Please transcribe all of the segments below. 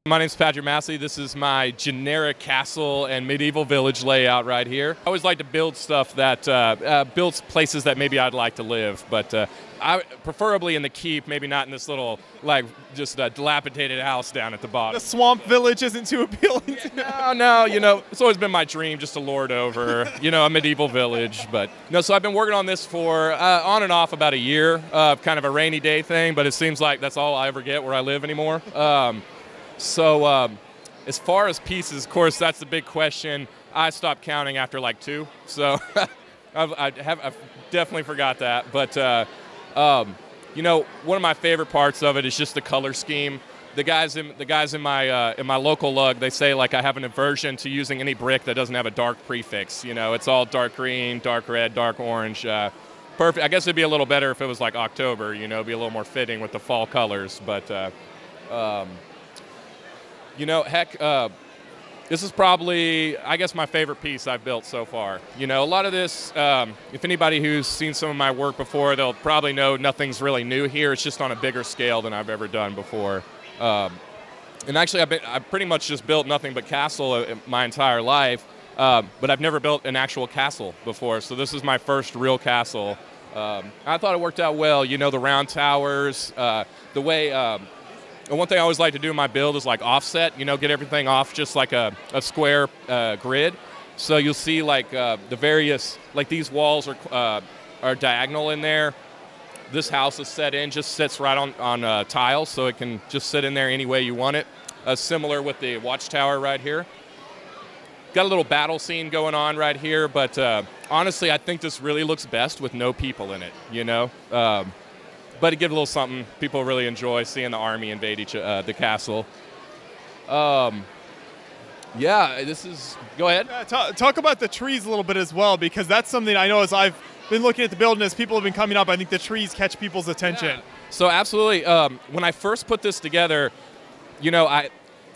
My name's Patrick Massey. This is my generic castle and medieval village layout right here. I always like to build stuff that builds places that maybe I'd like to live, but I preferably in the keep, maybe not in this little just a dilapidated house down at the bottom. The swamp village isn't too appealing to you. No, it's always been my dream just to lord over, a medieval village. But no, so I've been working on this for on and off about a year, kind of a rainy day thing, but it seems like that's all I ever get where I live anymore. So as far as pieces, of course, that's the big question. I stopped counting after like 2, so I've definitely forgot that. But one of my favorite parts of it is just the color scheme. The guys in my local lug, they say like I have an aversion to using any brick that doesn't have a dark prefix. It's all dark green, dark red, dark orange. Perfect. I guess it'd be a little better if it was like October. Be a little more fitting with the fall colors. But this is probably, I guess, my favorite piece I've built so far. A lot of this, if anybody who's seen some of my work before, they'll probably know nothing's really new here. It's just on a bigger scale than I've ever done before. And actually, I've pretty much just built nothing but castle my entire life, but I've never built an actual castle before. So this is my first real castle. I thought it worked out well. The round towers, the way. And one thing I always like to do in my build is like offset, get everything off just like a square grid. So you'll see like the various, like these walls are diagonal in there. This house is set in, just sits right on tiles, so it can just sit in there any way you want it. Similar with the watchtower right here. Got a little battle scene going on right here, but honestly, I think this really looks best with no people in it, But it gives a little something. People really enjoy seeing the army invade the castle. This is... Go ahead. Talk about the trees a little bit as well, because that's something I know as I've been looking at the build and as people have been coming up, I think the trees catch people's attention. Yeah. So absolutely. When I first put this together, I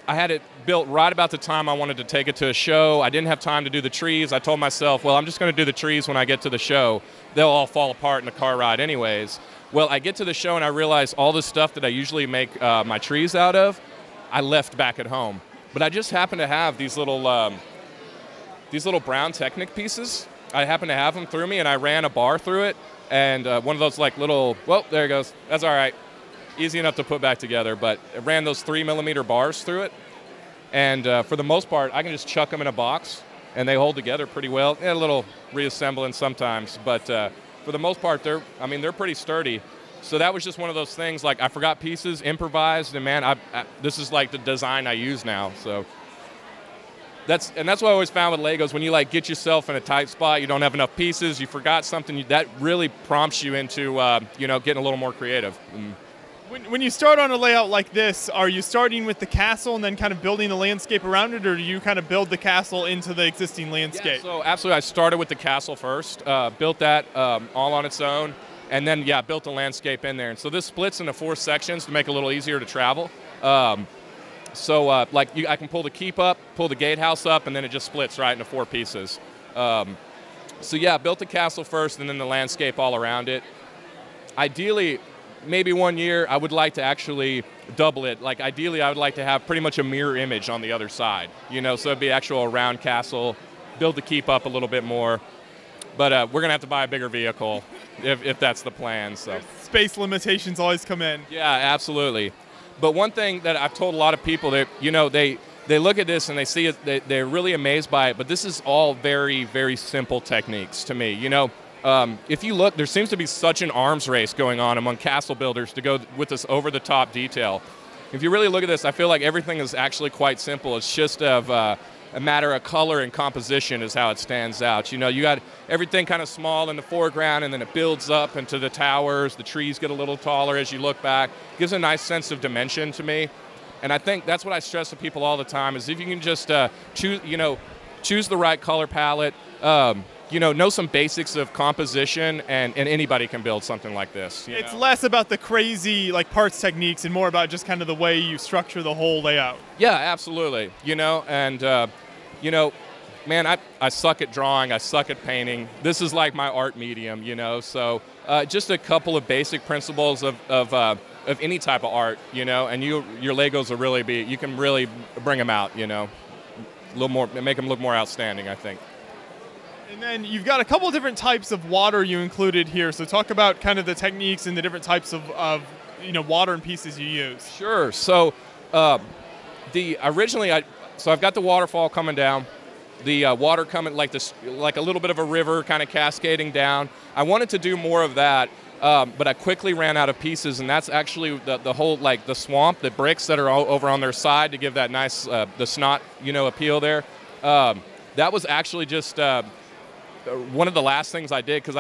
had it built right about the time I wanted to take it to a show. I didn't have time to do the trees. I told myself, well, I'm just going to do the trees when I get to the show. They'll all fall apart in the car ride anyways. Well, I get to the show and I realize all the stuff that I usually make my trees out of, I left back at home. But I just happen to have these little brown Technic pieces. I happen to have them through me, and I ran a bar through it, and one of those like little, well, there it goes. That's all right. Easy enough to put back together, but I ran those 3mm bars through it, and for the most part, I can just chuck them in a box, and they hold together pretty well. A little reassembling sometimes, but for the most part, they're pretty sturdy. So that was just one of those things, like I forgot pieces, improvised, and man, this is like the design I use now. So that's what I always found with Legos. When you like get yourself in a tight spot, you don't have enough pieces, you forgot something, that really prompts you into getting a little more creative. When you start on a layout like this, are you starting with the castle and then kind of building the landscape around it, or do you kind of build the castle into the existing landscape? Yeah, so absolutely, I started with the castle first, built that all on its own, and then, built the landscape in there. And so this splits into 4 sections to make it a little easier to travel. I can pull the keep up, pull the gatehouse up, and then it just splits right into 4 pieces. Built the castle first, and then the landscape all around it. Ideally, maybe one year I would like to actually double it. Like ideally I would like to have pretty much a mirror image on the other side, so it'd be actual round castle, build the keep up a little bit more. But we're gonna have to buy a bigger vehicle if that's the plan. So space limitations always come in. Yeah, absolutely. But one thing that I've told a lot of people, that they look at this and they see it, they're really amazed by it, but this is all very, very simple techniques to me. If you look, there seems to be such an arms race going on among castle builders to go with this over-the-top detail. If you really look at this, I feel like everything is actually quite simple. It's just a matter of color and composition is how it stands out. You got everything kind of small in the foreground, and then it builds up into the towers. The trees get a little taller as you look back. It gives a nice sense of dimension to me. And I think that's what I stress to people all the time, is if you can just choose the right color palette, know some basics of composition, and anybody can build something like this. It's less about the crazy parts techniques and more about just kind of the way you structure the whole layout. Yeah, absolutely. Man, I suck at drawing, I suck at painting. This is like my art medium, so just a couple of basic principles of of any type of art, you know, and your Legos will really be, you can really bring them out, you know, a little more, make them look more outstanding, I think. And then you've got a couple of different types of water you included here. So talk about kind of the techniques and the different types of you know, water and pieces you use. Sure. So originally, so I've got the waterfall coming down, the water coming like this, like a little bit of a river kind of cascading down. I wanted to do more of that, but I quickly ran out of pieces, and that's actually the whole, like the swamp, the bricks that are all over on their side to give that nice, the snot, you know, appeal there. That was actually just one of the last things I did because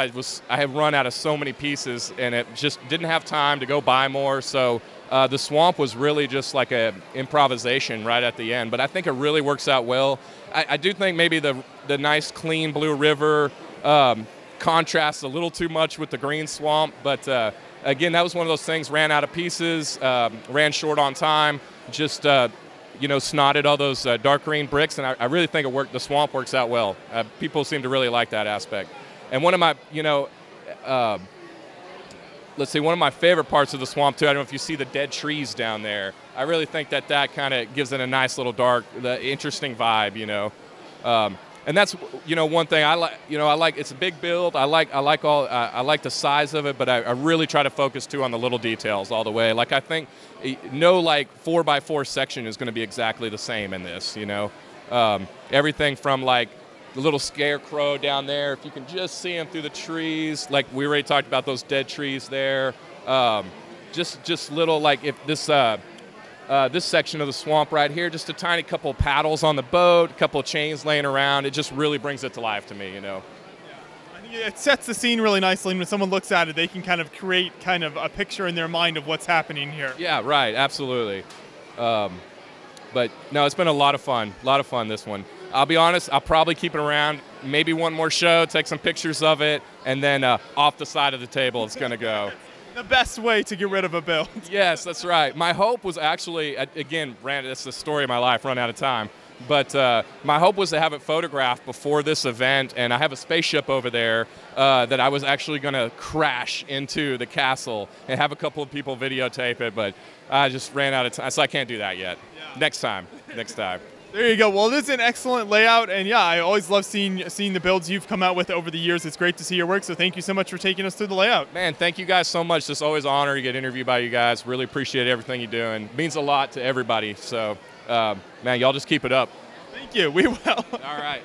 I had run out of so many pieces, and it just didn't have time to go buy more. So the swamp was really just like a improvisation right at the end, but I think it really works out well. I do think maybe the nice clean blue river contrasts a little too much with the green swamp, but again, that was one of those things, ran out of pieces, ran short on time, just you know, snotted all those dark green bricks, and I really think it worked. The swamp works out well. People seem to really like that aspect. And one of my, you know, let's see, one of my favorite parts of the swamp too, I don't know if you see the dead trees down there. I really think that kind of gives it a nice little dark, interesting vibe, you know. And that's, you know, one thing I like. You know, I like, it's a big build. I like the size of it, but I really try to focus too on the little details all the way. Like I think no like 4x4 section is going to be exactly the same in this. You know, everything from like the little scarecrow down there. If you can just see him through the trees, like we already talked about those dead trees there. Just little, like if this. This section of the swamp right here, just a tiny couple paddles on the boat, a couple of chains laying around. It just really brings it to life to me, you know. Yeah. I think it sets the scene really nicely, and when someone looks at it, they can kind of create kind of a picture in their mind of what's happening here. Yeah, right, absolutely. But no, it's been a lot of fun, this one. I'll be honest, I'll probably keep it around, maybe one more show, take some pictures of it, and then off the side of the table it's going to go. The best way to get rid of a build. Yes, that's right. My hope was actually, again, Brandon, it's the story of my life, run out of time. But my hope was to have it photographed before this event, and I have a spaceship over there that I was actually going to crash into the castle and have a couple of people videotape it, but I just ran out of time, so I can't do that yet. Yeah. Next time. There you go. Well, this is an excellent layout, and yeah, I always love seeing the builds you've come out with over the years. It's great to see your work, so thank you so much for taking us through the layout. Man, thank you guys so much. It's always an honor to get interviewed by you guys. Really appreciate everything you're doing. It means a lot to everybody, so man, y'all just keep it up. Thank you. We will. All right.